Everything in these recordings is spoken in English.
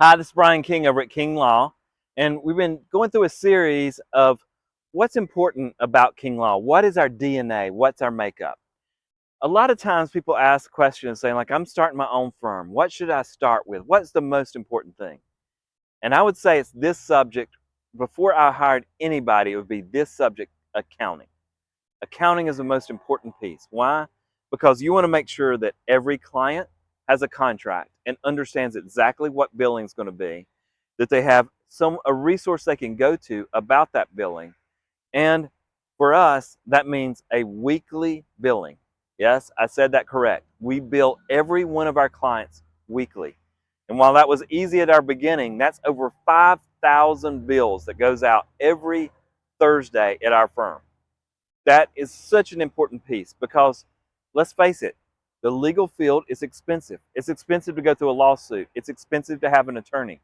Hi, this is Brian King over at King Law, and we've been going through a series of what's important about King Law. What is our DNA? What's our makeup? A lot of times people ask questions saying like, I'm starting my own firm. What should I start with? What's the most important thing? And I would say it's this subject. Before I hired anybody, it would be this subject, accounting. Accounting is the most important piece. Why? Because you want to make sure that every client has a contract and understands exactly what billing is going to be, that they have a resource they can go to about that billing. And for us, that means a weekly billing. Yes, I said that correct. We bill every one of our clients weekly. And while that was easy at our beginning, that's over 5,000 bills that goes out every Thursday at our firm. That is such an important piece because let's face it, the legal field is expensive. It's expensive to go through a lawsuit. It's expensive to have an attorney.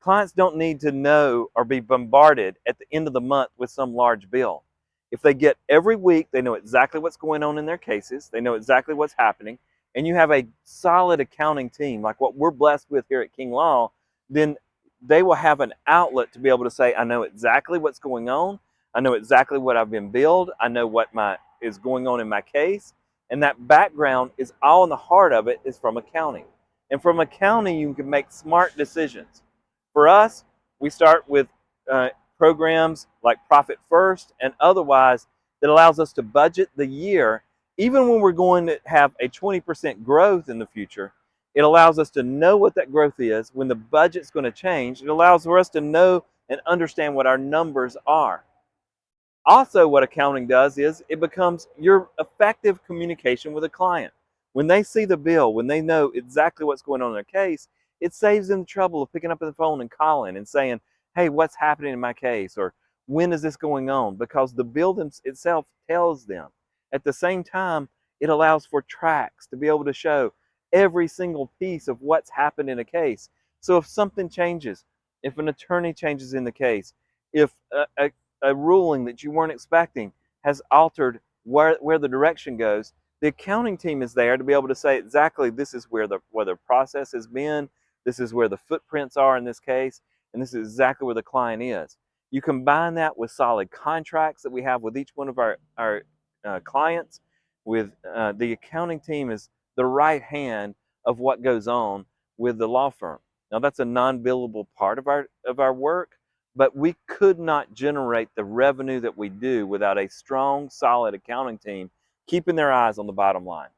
Clients don't need to know or be bombarded at the end of the month with some large bill. If they get every week, they know exactly what's going on in their cases, they know exactly what's happening, and you have a solid accounting team like what we're blessed with here at King Law, then they will have an outlet to be able to say, I know exactly what's going on, I know exactly what I've been billed, I know what is going on in my case, and that background is all in the heart of it is from accounting. And from accounting, you can make smart decisions. For us, we start with uh, programs like Profit First and otherwise that allows us to budget the year. Even when we're going to have a 20% growth in the future, it allows us to know what that growth is. When the budget's going to change, it allows for us to know and understand what our numbers are. Also, what accounting does is it becomes your effective communication with a client. When they see the bill, when they know exactly what's going on in their case, it saves them the trouble of picking up the phone and calling and saying, hey, what's happening in my case? Or when is this going on? Because the bill itself tells them. At the same time, it allows for tracks to be able to show every single piece of what's happened in a case. So if something changes, if an attorney changes in the case, if a ruling that you weren't expecting has altered where the direction goes, the accounting team is there to be able to say exactly this is where the process has been, this is where the footprints are in this case, and this is exactly where the client is. You combine that with solid contracts that we have with each one of our clients, with the accounting team is the right hand of what goes on with the law firm. Now that's a non-billable part of our work, but we could not generate the revenue that we do without a strong, solid accounting team keeping their eyes on the bottom line.